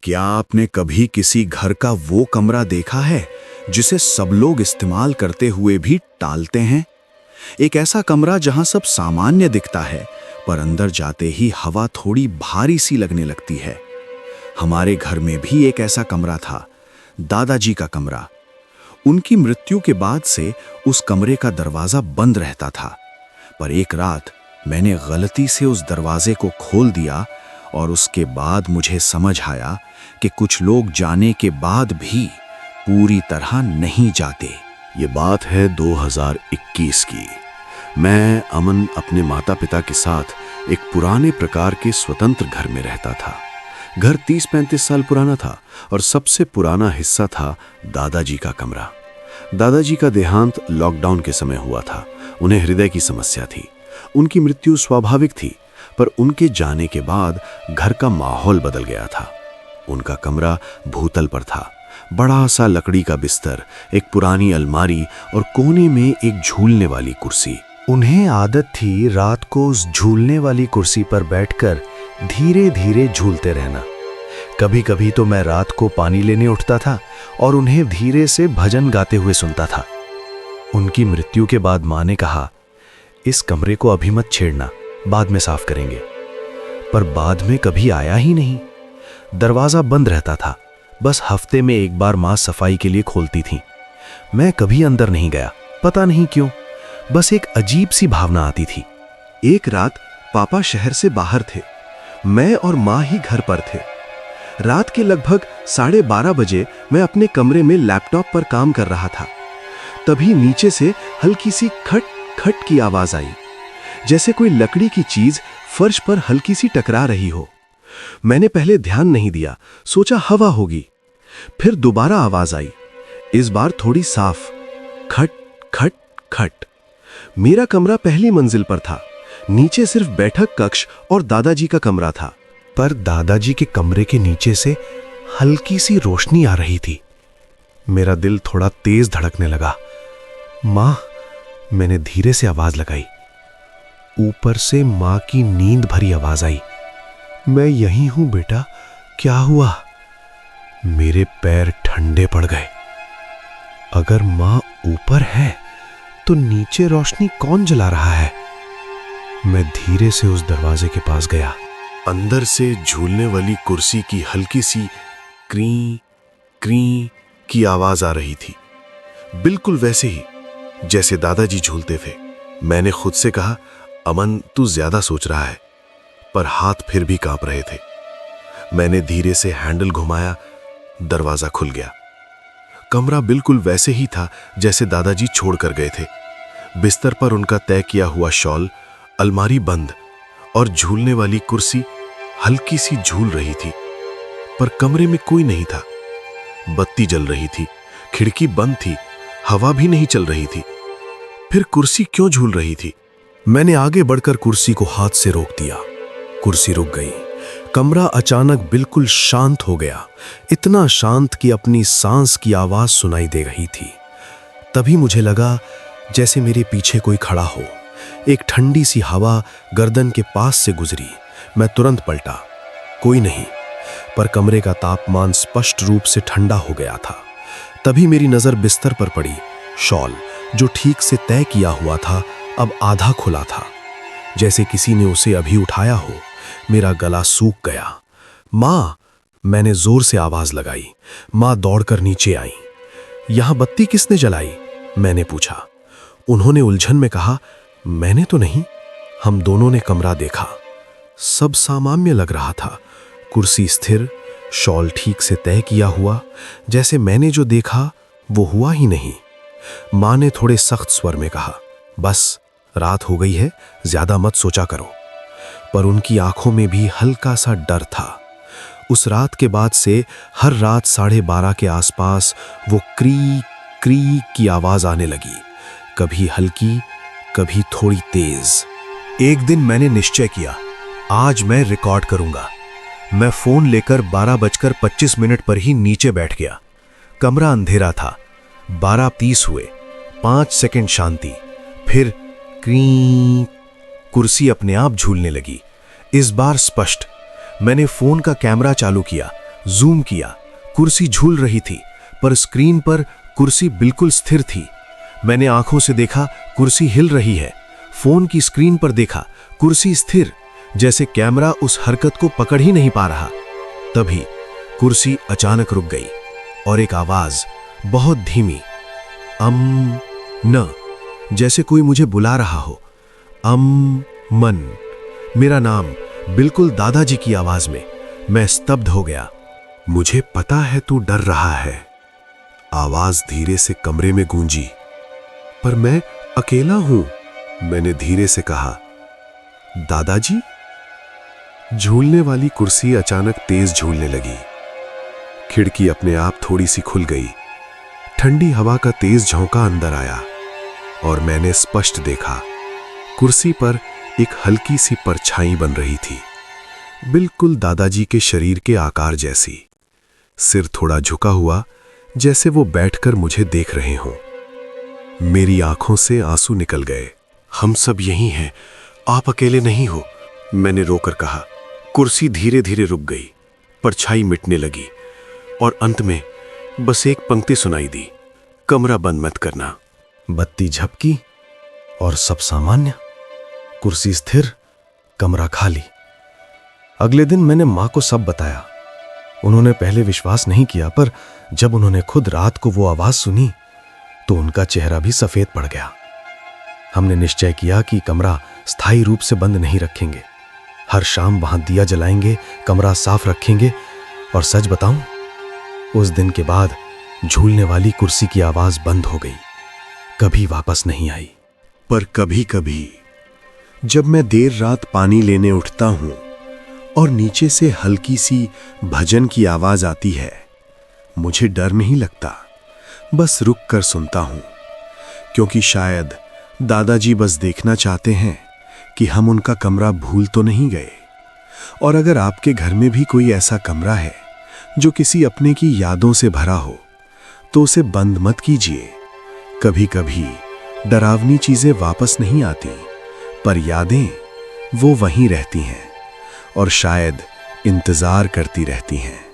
क्या आपने कभी किसी घर का वो कमरा देखा है जिसे सब लोग इस्तेमाल करते हुए भी टालते हैं? एक ऐसा कमरा जहां सब सामान्य दिखता है, पर अंदर जाते ही हवा थोड़ी भारी सी लगने लगती है। हमारे घर में भी एक ऐसा कमरा था, दादाजी का कमरा। उनकी मृत्यु के बाद से उस कमरे का दरवाजा बंद रहता था, पर एक रात मैंने गलती से उस दरवाजे को खोल दिया और उसके बाद मुझे समझ आया कि कुछ लोग जाने के बाद भी पूरी तरह नहीं जाते। ये बात है 2021 की। मैं अमन अपने माता पिता के साथ एक पुराने प्रकार के स्वतंत्र घर में रहता था। घर 30-35 साल पुराना था और सबसे पुराना हिस्सा था दादाजी का कमरा। दादाजी का देहांत लॉकडाउन के समय हुआ था। उन्हें हृदय की समस्या थी। उनकी मृत्यु स्वाभाविक थी, पर उनके जाने के बाद घर का माहौल बदल गया था। उनका कमरा भूतल पर था। बड़ा सा लकड़ी का बिस्तर, एक पुरानी अलमारी और कोने में एक झूलने वाली कुर्सी। उन्हें आदत थी रात को उस झूलने वाली कुर्सी पर बैठकर धीरे धीरे झूलते रहना। कभी कभी तो मैं रात को पानी लेने उठता था और उन्हें धीरे से भजन गाते हुए सुनता था। उनकी मृत्यु के बाद माँ ने कहा, इस कमरे को अभी मत छेड़ना, बाद में साफ करेंगे। पर बाद में कभी आया ही नहीं। दरवाजा बंद रहता था। बस हफ्ते में एक बार माँ सफाई के लिए खोलती थी। मैं कभी अंदर नहीं गया, पता नहीं क्यों। बस एक अजीब सी भावना आती थी। एक रात पापा शहर से बाहर थे। मैं और माँ ही घर पर थे। रात के लगभग 12:30 बजे मैं अपने कमरे में लैपटॉप पर काम कर रहा था। तभी नीचे से हल्की सी खट खट की आवाज आई, जैसे कोई लकड़ी की चीज फर्श पर हल्की सी टकरा रही हो। मैंने पहले ध्यान नहीं दिया, सोचा हवा होगी। फिर दोबारा आवाज आई, इस बार थोड़ी साफ, खट खट खट। मेरा कमरा पहली मंजिल पर था। नीचे सिर्फ बैठक कक्ष और दादाजी का कमरा था। पर दादाजी के कमरे के नीचे से हल्की सी रोशनी आ रही थी। मेरा दिल थोड़ा तेज धड़कने लगा। मां, मैंने धीरे से आवाज लगाई। ऊपर से मां की नींद भरी आवाज आई, मैं यहीं हूं बेटा, क्या हुआ? मेरे पैर ठंडे पड़ गए। अगर मां ऊपर है तो नीचे रोशनी कौन जला रहा है? मैं धीरे से उस दरवाजे के पास गया। अंदर से झूलने वाली कुर्सी की हल्की सी क्री क्री की आवाज आ रही थी, बिल्कुल वैसे ही जैसे दादाजी झूलते थे। मैंने खुद से कहा, अमन तू ज्यादा सोच रहा है, पर हाथ फिर भी कांप रहे थे। मैंने धीरे से हैंडल घुमाया, दरवाजा खुल गया। कमरा बिल्कुल वैसे ही था जैसे दादाजी छोड़ कर गए थे। बिस्तर पर उनका तय किया हुआ शॉल, अलमारी बंद और झूलने वाली कुर्सी हल्की सी झूल रही थी, पर कमरे में कोई नहीं था। बत्ती जल रही थी, खिड़की बंद थी, हवा भी नहीं चल रही थी। फिर कुर्सी क्यों झूल रही थी? मैंने आगे बढ़कर कुर्सी को हाथ से रोक दिया। कुर्सी रुक गई। कमरा अचानक बिल्कुल शांत हो गया, इतना शांत कि अपनी सांस की आवाज सुनाई दे रही थी। तभी मुझे लगा जैसे मेरे पीछे कोई खड़ा हो। एक ठंडी सी हवा गर्दन के पास से गुजरी। मैं तुरंत पलटा, कोई नहीं, पर कमरे का तापमान स्पष्ट रूप से ठंडा हो गया था। तभी मेरी नजर बिस्तर पर पड़ी। शॉल जो ठीक से तय किया हुआ था अब आधा खुला था, जैसे किसी ने उसे अभी उठाया हो। मेरा गला सूख गया। माँ, मैंने जोर से आवाज लगाई। माँ दौड़कर नीचे आई। यहां बत्ती किसने जलाई? मैंने पूछा। उन्होंने उलझन में कहा, मैंने तो नहीं। हम दोनों ने कमरा देखा। सब सामान्य लग रहा था। कुर्सी स्थिर, शॉल ठीक से तय किया हुआ। जैसे मैंने जो देखा वो हुआ ही नहीं। माँ ने थोड़े सख्त स्वर में कहा, बस रात हो गई है, ज्यादा मत सोचा करो। पर उनकी आंखों में भी हल्का सा डर था। उस रात के बाद से हर रात 12:30 के आसपास वो क्री क्री की आवाज आने लगी, कभी हल्की, कभी थोड़ी तेज। एक दिन मैंने निश्चय किया, आज मैं रिकॉर्ड करूंगा। मैं फोन लेकर 12:25 पर ही नीचे बैठ गया। कमरा अंधेरा था। 12:30 हुए, 5 सेकंड शांति, फिर क्री। कुर्सी अपने आप झूलने लगी। इस बार स्पष्ट। मैंने फोन का कैमरा चालू किया, जूम किया। कुर्सी झूल रही थी, पर स्क्रीन पर कुर्सी बिल्कुल स्थिर थी। मैंने आंखों से देखा, कुर्सी हिल रही है। फोन की स्क्रीन पर देखा, कुर्सी स्थिर, जैसे कैमरा उस हरकत को पकड़ ही नहीं पा रहा। तभी कुर्सी अचानक रुक गई और एक आवाज बहुत धीमी, न, जैसे कोई मुझे बुला रहा हो। मन, मेरा नाम, बिल्कुल दादाजी की आवाज में। मैं स्तब्ध हो गया। मुझे पता है तू डर रहा है। आवाज धीरे से कमरे में गूंजी। पर मैं अकेला हूं, मैंने धीरे से कहा। दादाजी? झूलने वाली कुर्सी अचानक तेज झूलने लगी। खिड़की अपने आप थोड़ी सी खुल गई। ठंडी हवा का तेज झोंका अंदर आया और मैंने स्पष्ट देखा, कुर्सी पर एक हल्की सी परछाई बन रही थी, बिल्कुल दादाजी के शरीर के आकार जैसी। सिर थोड़ा झुका हुआ, जैसे वो बैठकर मुझे देख रहे हों। मेरी आंखों से आंसू निकल गए। हम सब यहीं हैं, आप अकेले नहीं हो, मैंने रोकर कहा। कुर्सी धीरे धीरे रुक गई, परछाई मिटने लगी और अंत में बस एक पंक्ति सुनाई दी, कमरा बंद मत करना। बत्ती झपकी और सब सामान्य। कुर्सी स्थिर, कमरा खाली। अगले दिन मैंने मां को सब बताया। उन्होंने पहले विश्वास नहीं किया, पर जब उन्होंने खुद रात को वो आवाज सुनी तो उनका चेहरा भी सफेद पड़ गया। हमने निश्चय किया कि कमरा स्थायी रूप से बंद नहीं रखेंगे। हर शाम वहां दिया जलाएंगे, कमरा साफ रखेंगे। और सच बताऊं, उस दिन के बाद झूलने वाली कुर्सी की आवाज बंद हो गई, कभी वापस नहीं आई। पर कभी कभी जब मैं देर रात पानी लेने उठता हूं और नीचे से हल्की सी भजन की आवाज आती है, मुझे डर नहीं लगता, बस रुक कर सुनता हूं, क्योंकि शायद दादाजी बस देखना चाहते हैं कि हम उनका कमरा भूल तो नहीं गए। और अगर आपके घर में भी कोई ऐसा कमरा है जो किसी अपने की यादों से भरा हो, तो उसे बंद मत कीजिए। कभी कभी डरावनी चीजें वापस नहीं आती, पर यादें वो वहीं रहती हैं और शायद इंतजार करती रहती हैं।